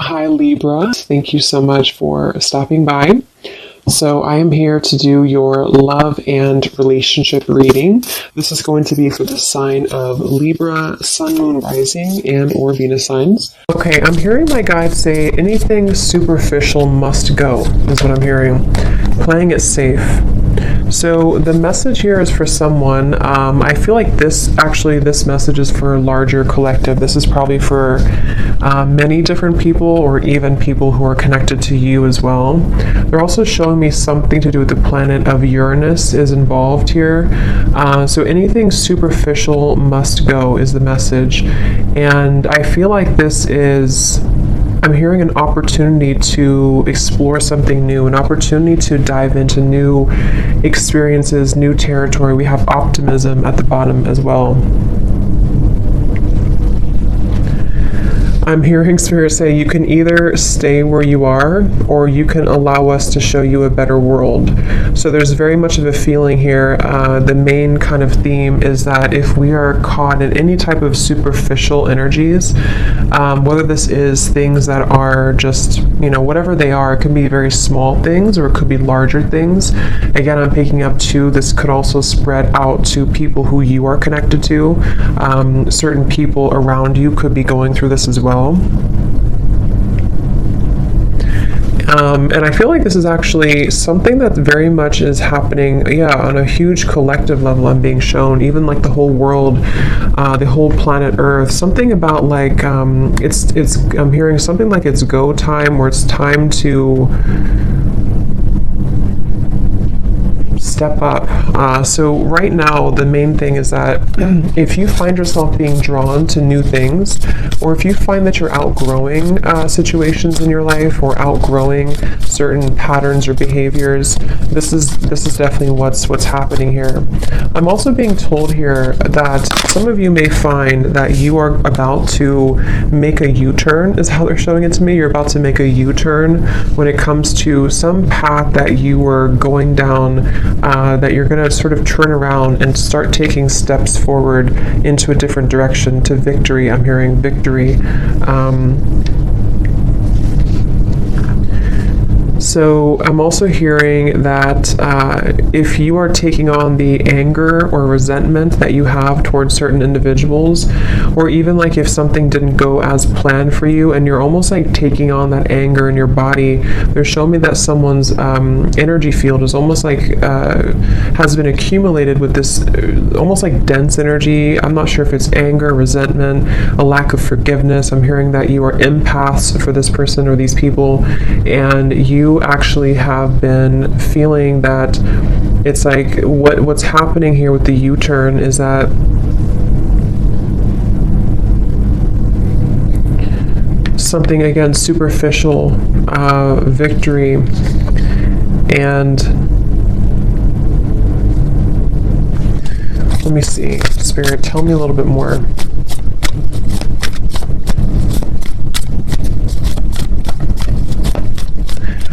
Hi Libra, thank you so much for stopping by. So I am here to do your love and relationship reading. This is going to be for the sign of Libra, Sun, Moon, Rising, and or Venus signs. Okay, I'm hearing my guides say anything superficial must go, is what I'm hearing. Playing it safe. So the message here is for someone. I feel like this message is for a larger collective. This is probably for many different people, or even people who are connected to you as well. They're also showing me something to do with the planet of Uranus is involved here. So anything superficial must go is the message. And I feel like I'm hearing an opportunity to explore something new, an opportunity to dive into new experiences, new territory. We have optimism at the bottom as well. I'm hearing Spirit say you can either stay where you are, or you can allow us to show you a better world. So there's very much of a feeling here. The main kind of theme is that if we are caught in any type of superficial energies, whether this is things that are just, whatever they are, it can be very small things or it could be larger things. Again, I'm picking up too, this could also spread out to people who you are connected to. Certain people around you could be going through this as well. And I feel like this is actually something that very much is happening, on a huge collective level. I'm being shown, even like the whole world, the whole planet Earth. Something about like I'm hearing something like it's go time, or it's time to step up. So right now, the main thing is that if you find yourself being drawn to new things, or if you find that you're outgrowing situations in your life, or outgrowing certain patterns or behaviors, this is definitely what's happening here. I'm also being told here that some of you may find that you are about to make a U-turn, is how they're showing it to me. You're about to make a U-turn when it comes to some path that you were going down, that you're going to sort of turn around and start taking steps forward into a different direction, to victory. I'm hearing victory. So I'm also hearing that if you are taking on the anger or resentment that you have towards certain individuals, or even like if something didn't go as planned for you and you're almost like taking on that anger in your body, they're showing me that someone's energy field is almost like has been accumulated with this almost like dense energy. I'm not sure if it's anger, resentment, a lack of forgiveness. I'm hearing that you are empaths for this person or these people, and you actually have been feeling that it's like what's happening here with the U-turn is that something, again, superficial, victory, and let me see, Spirit, tell me a little bit more.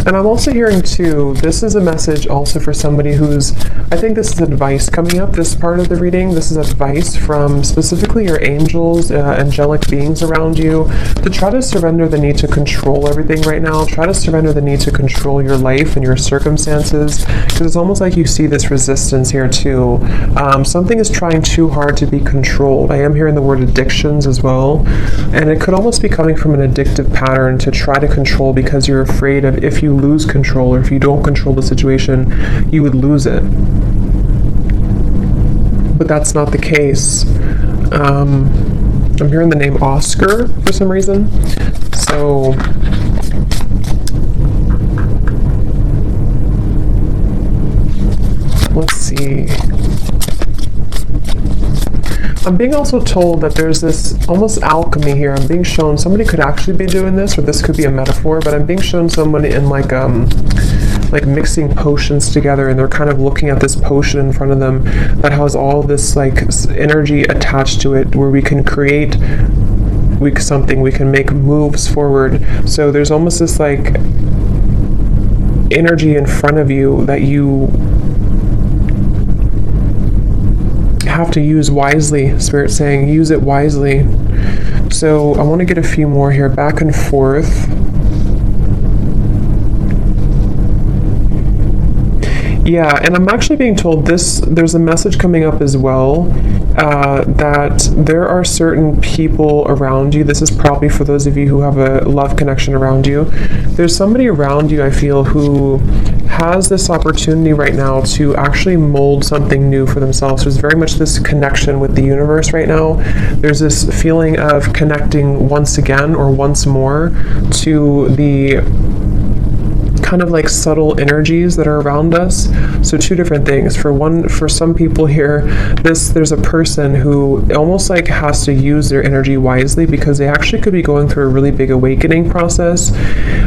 And I'm also hearing too, this is a message also for somebody I think this is advice coming up, this part of the reading. This is advice from specifically your angels, angelic beings around you, to try to surrender the need to control everything right now. Try to surrender the need to control your life and your circumstances, because it's almost like you see this resistance here too. Something is trying too hard to be controlled. I am hearing the word addictions as well, and it could almost be coming from an addictive pattern to try to control, because you're afraid of if you lose control, or if you don't control the situation, you would lose it. But that's not the case. I'm hearing the name Oscar for some reason. So let's see. I'm being also told that there's this almost alchemy here. I'm being shown somebody could actually be doing this, or this could be a metaphor, but I'm being shown somebody in like mixing potions together, and they're kind of looking at this potion in front of them that has all this like energy attached to it, where we can create something, we can make moves forward. So there's almost this like energy in front of you that you have to use wisely. Spirit saying use it wisely. So I want to get a few more here, back and forth. Yeah, and I'm actually being told there's a message coming up as well, that there are certain people around you. This is probably for those of you who have a love connection around you. There's somebody around you, I feel, who has this opportunity right now to actually mold something new for themselves. There's very much this connection with the universe right now. There's this feeling of connecting once again or once more to the kind of like subtle energies that are around us. So two different things. For some people here, there's a person who almost like has to use their energy wisely, because they actually could be going through a really big awakening process,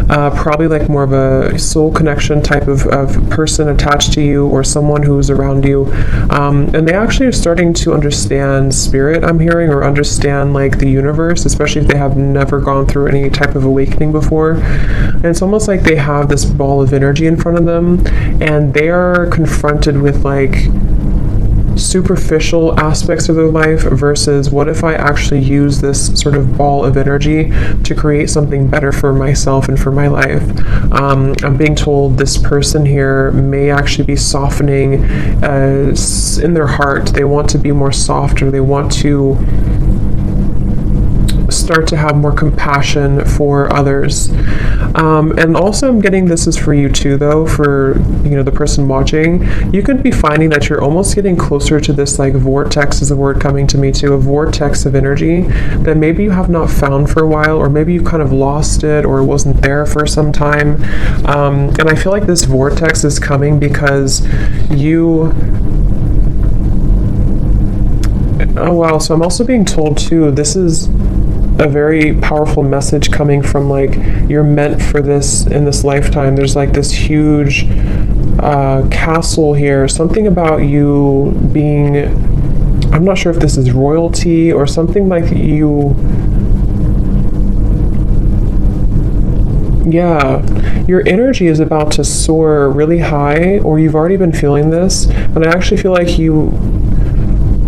probably like more of a soul connection type of person attached to you, or someone who's around you, and they actually are starting to understand spirit, I'm hearing, or understand like the universe, especially if they have never gone through any type of awakening before. And it's almost like they have this ball of energy in front of them, and they are confronted with like superficial aspects of their life versus what if I actually use this sort of ball of energy to create something better for myself and for my life. I'm being told this person here may actually be softening in their heart. They want to be more soft, or they want to start to have more compassion for others. And also I'm getting, this is for you too though, for the person watching, you could be finding that you're almost getting closer to this like vortex, is a word coming to me too, a vortex of energy that maybe you have not found for a while, or maybe you kind of lost it, or it wasn't there for some time. And I feel like this vortex is coming because oh wow, so I'm also being told too, this is a very powerful message coming from like, you're meant for this in this lifetime. There's like this huge castle here, something about you being, I'm not sure if this is royalty or something, like your energy is about to soar really high, or you've already been feeling this. And I actually feel like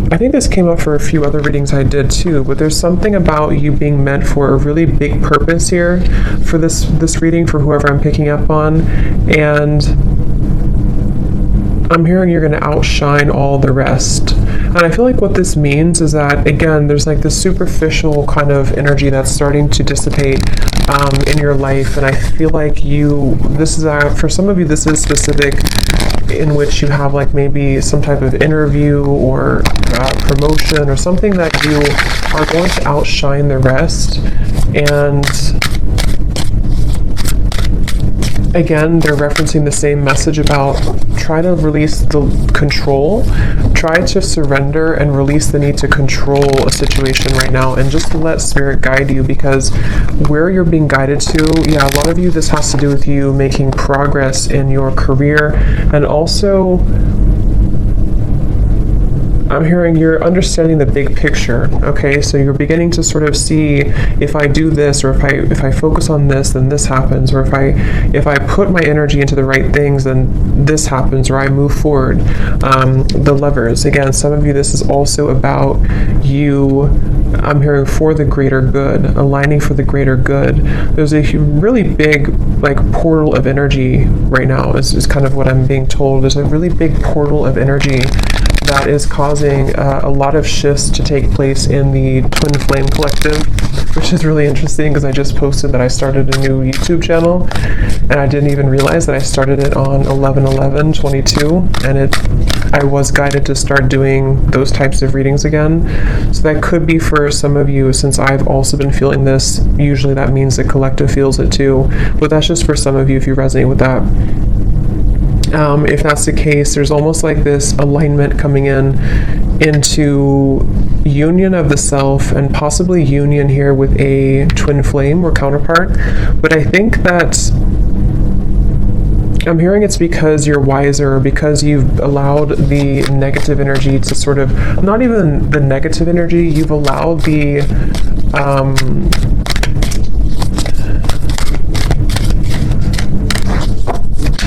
I think this came up for a few other readings I did too, but there's something about you being meant for a really big purpose here for this reading, for whoever I'm picking up on. And I'm hearing you're going to outshine all the rest. And I feel like what this means is that, again, there's like this superficial kind of energy that's starting to dissipate in your life. And I feel like this is for some of you, this is specific, in which you have like maybe some type of interview or promotion or something that you are going to outshine the rest. And again, they're referencing the same message about try to release the control, try to surrender and release the need to control a situation right now, and just to let spirit guide you, because where you're being guided to, a lot of you, this has to do with you making progress in your career. And also I'm hearing you're understanding the big picture, okay? So you're beginning to sort of see, if I do this, or if I focus on this, then this happens, or if I put my energy into the right things, then this happens, or I move forward. The Lovers, again, some of you, this is also about you, I'm hearing, for the greater good, aligning for the greater good. There's a really big like portal of energy right now, is kind of what I'm being told. There's a really big portal of energy that is causing a lot of shifts to take place in the Twin Flame Collective, which is really interesting because I just posted that I started a new YouTube channel, and I didn't even realize that I started it on 11/11/22, and I was guided to start doing those types of readings again. So that could be for some of you, since I've also been feeling this. Usually that means the collective feels it too, but that's just for some of you if you resonate with that. If that's the case, there's almost like this alignment coming into union of the self, and possibly union here with a twin flame or counterpart. But I think that I'm hearing it's because you're wiser, because you've allowed the negative energy to sort of, not even the negative energy, you've allowed the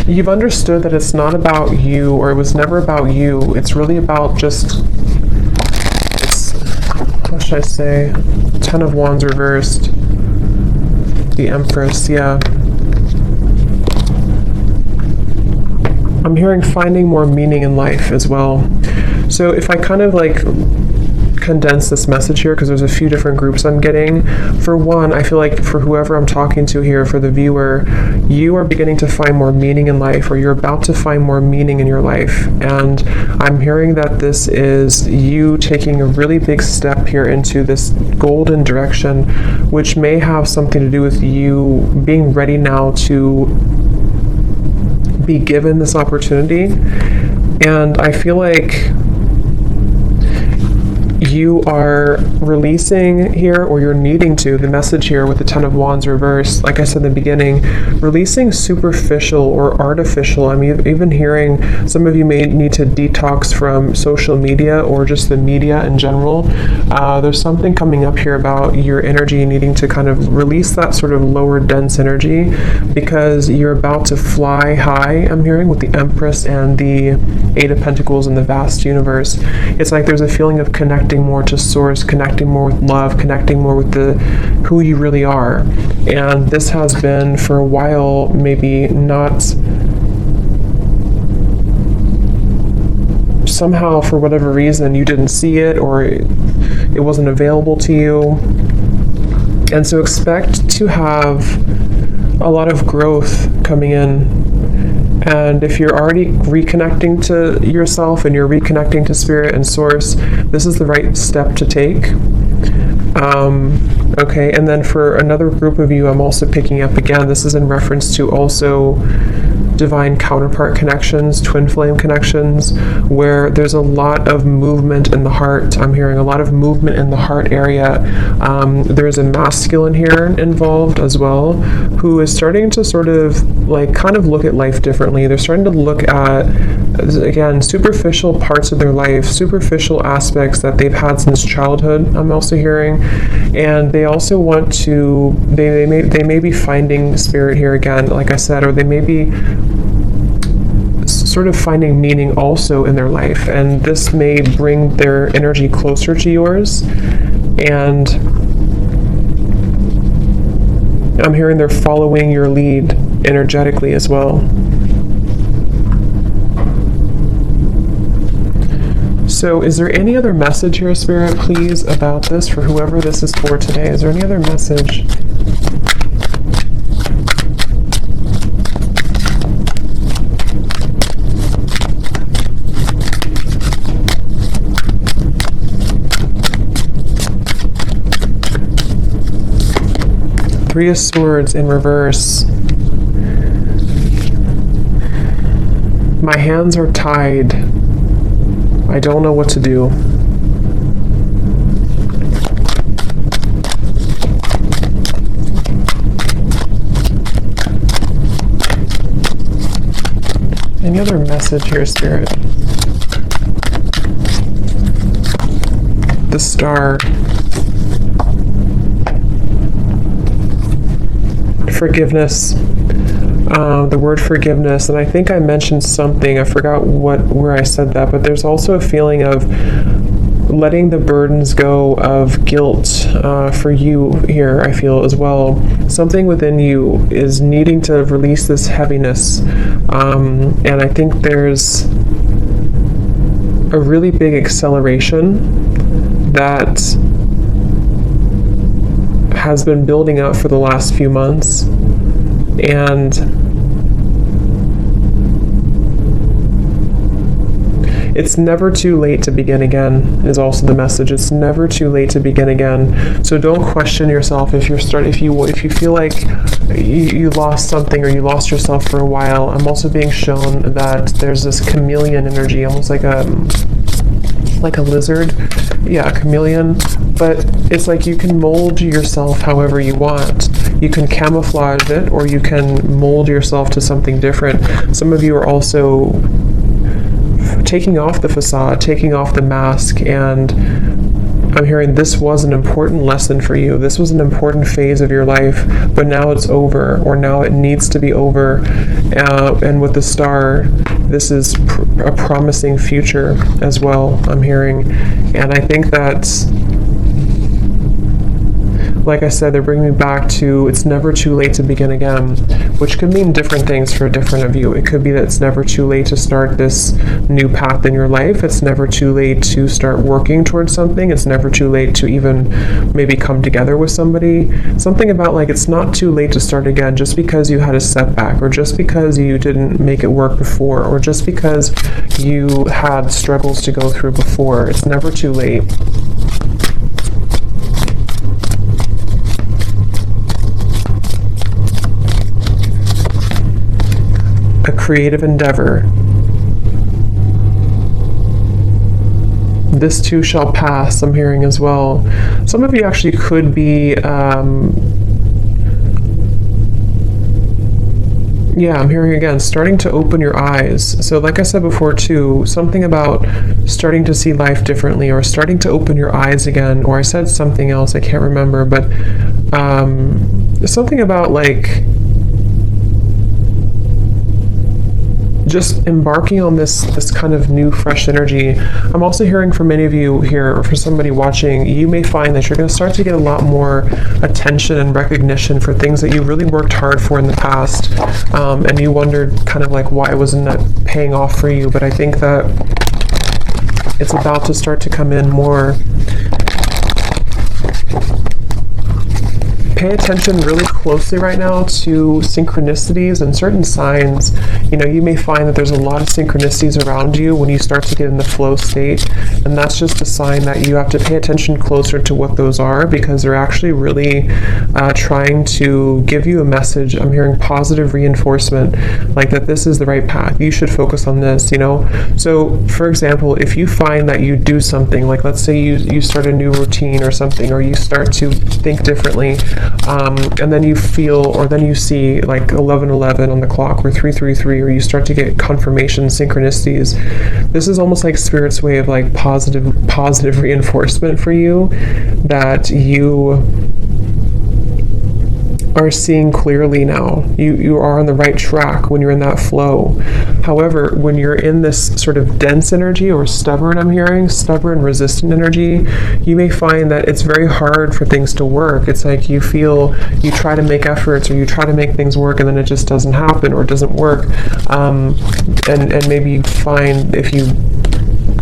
you've understood that it's not about you, or it was never about you. It's really about just should I say? Ten of Wands reversed. The Empress, yeah. I'm hearing finding more meaning in life as well. So if I kind of like condense this message here, because there's a few different groups I'm getting. For one, I feel like for whoever I'm talking to here, for the viewer, you are beginning to find more meaning in life, or you're about to find more meaning in your life. And I'm hearing that this is you taking a really big step here into this golden direction, which may have something to do with you being ready now to be given this opportunity. And I feel like you are releasing here, or you're needing to, the message here with the Ten of Wands reversed, like I said in the beginning, releasing superficial or artificial. I'm even hearing some of you may need to detox from social media or just the media in general. There's something coming up here about your energy needing to kind of release that sort of lower dense energy, because you're about to fly high, I'm hearing, with the Empress and the Eight of Pentacles in the vast universe. It's like there's a feeling of connecting more to source, connecting more with love, connecting more with who you really are. And this has been for a while maybe not, somehow for whatever reason you didn't see it, or it wasn't available to you. And so expect to have a lot of growth coming in. And if you're already reconnecting to yourself and you're reconnecting to spirit and source, this is the right step to take. Okay, and then for another group of you, I'm also picking up again, this is in reference to also divine counterpart connections, twin flame connections, where there's a lot of movement in the heart. I'm hearing a lot of movement in the heart area. There's a masculine here involved as well, who is starting to sort of like kind of look at life differently. They're starting to look at, again, superficial parts of their life, superficial aspects that they've had since childhood, I'm also hearing. And they also want to, they may be finding spirit here again, like I said, or they may be sort of finding meaning also in their life, and this may bring their energy closer to yours. And I'm hearing they're following your lead energetically as well. So is there any other message here, Spirit, please, about this for whoever this is for today? Is there any other message? Three of Swords in reverse. My hands are tied. I don't know what to do. Any other message here, Spirit? The Star. Forgiveness. The word forgiveness, and I think I mentioned something, I forgot where I said that, but there's also a feeling of letting the burdens go of guilt for you here, I feel as well. Something within you is needing to release this heaviness, and I think there's a really big acceleration that has been building up for the last few months. And it's never too late to begin again is also the message. It's never too late to begin again. So don't question yourself if you feel like you lost something or you lost yourself for a while. I'm also being shown that there's this chameleon energy, almost like a lizard. Yeah, a chameleon. But it's like you can mold yourself however you want. You can camouflage it, or you can mold yourself to something different. Some of you are also taking off the facade, taking off the mask, and I'm hearing this was an important lesson for you. This was an important phase of your life, but now it's over, or now it needs to be over. And with the Star, this is a promising future as well, I'm hearing. And I think that like I said, they're bringing me back to it's never too late to begin again, which could mean different things for different of you. It could be that it's never too late to start this new path in your life. It's never too late to start working towards something. It's never too late to even maybe come together with somebody. Something about like it's not too late to start again just because you had a setback, or just because you didn't make it work before, or just because you had struggles to go through before. It's never too late. A creative endeavor. This too shall pass, I'm hearing as well. Some of you actually could be, I'm hearing again, starting to open your eyes. So like I said before too, something about starting to see life differently, or starting to open your eyes again, or I said something else, I can't remember, but something about like just embarking on this kind of new fresh energy. I'm also hearing from many of you here, or for somebody watching, you may find that you're going to start to get a lot more attention and recognition for things that you really worked hard for in the past, and you wondered kind of like why wasn't that paying off for you. But I think that it's about to start to come in more. Pay attention really closely right now to synchronicities and certain signs. You know, you may find that there's a lot of synchronicities around you when you start to get in the flow state, and that's just a sign that you have to pay attention closer to what those are, because they're actually really trying to give you a message. I'm hearing positive reinforcement, like that this is the right path. You should focus on this, you know? So, for example, if you find that you do something, like let's say you start a new routine or something, or you start to think differently, and then you feel, or then you see like 11:11 on the clock, or 3:33, or you start to get confirmation synchronicities. This is almost like Spirit's way of like positive reinforcement for you, that you are seeing clearly now. You are on the right track when you're in that flow. However, when you're in this sort of dense energy, or stubborn, I'm hearing, stubborn, resistant energy, you may find that it's very hard for things to work. It's like you feel, you try to make efforts, or you try to make things work, and then it just doesn't happen, or it doesn't work. And maybe you find, if you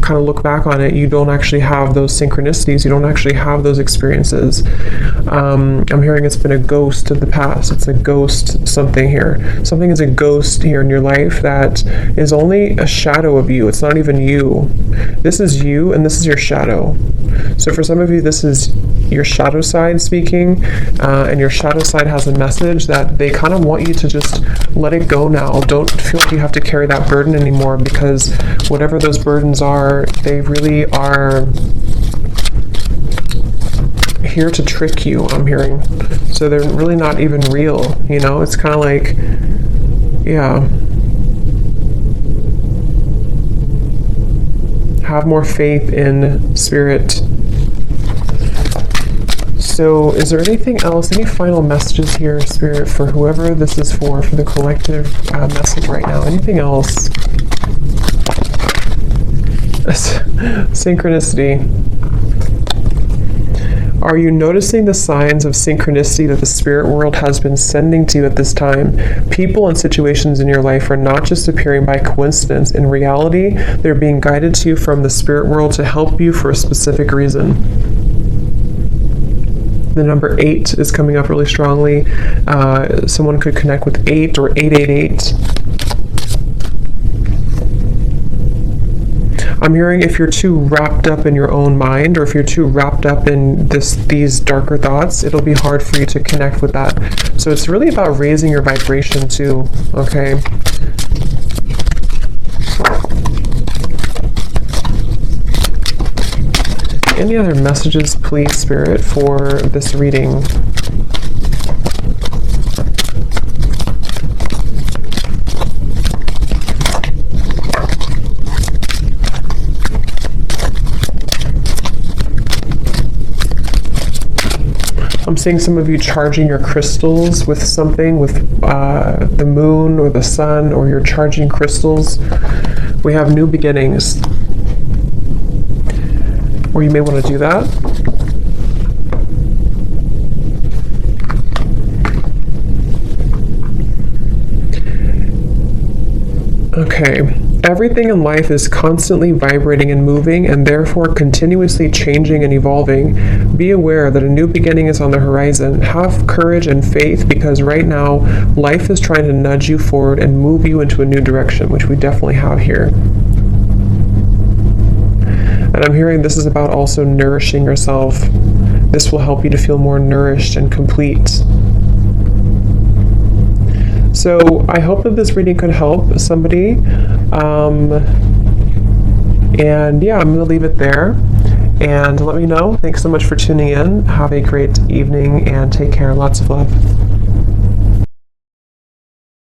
kind of look back on it, you don't actually have those synchronicities, you don't actually have those experiences. I'm hearing it's been a ghost of the past. It's a ghost something here. Something is a ghost here in your life that is only a shadow of you. It's not even you. This is you, and this is your shadow. So for some of you, this is your shadow side speaking, and your shadow side has a message that they kind of want you to just let it go now. Don't feel like you have to carry that burden anymore, because whatever those burdens are, they really are here to trick you, I'm hearing. So they're really not even real, you know? It's kind of like, have more faith in Spirit. So is there anything else, any final messages here, Spirit, for whoever this is for the collective message right now? Anything else? Synchronicity. Are you noticing the signs of synchronicity that the spirit world has been sending to you at this time? People and situations in your life are not just appearing by coincidence. In reality, they're being guided to you from the spirit world to help you for a specific reason. The number 8 is coming up really strongly. Someone could connect with 8 or 888. I'm hearing if you're too wrapped up in your own mind, or if you're too wrapped up in these darker thoughts, it'll be hard for you to connect with that. So it's really about raising your vibration too, okay? Any other messages, please, Spirit, for this reading? I'm seeing some of you charging your crystals with something, with the moon or the sun, or you're charging crystals. We have new beginnings. Or you may want to do that. Okay, everything in life is constantly vibrating and moving and therefore continuously changing and evolving. Be aware that a new beginning is on the horizon. Have courage and faith because right now life is trying to nudge you forward and move you into a new direction, which we definitely have here. And I'm hearing this is about also nourishing yourself. This will help you to feel more nourished and complete. So I hope that this reading could help somebody. And yeah, I'm going to leave it there. And let me know. Thanks so much for tuning in. Have a great evening and take care. Lots of love.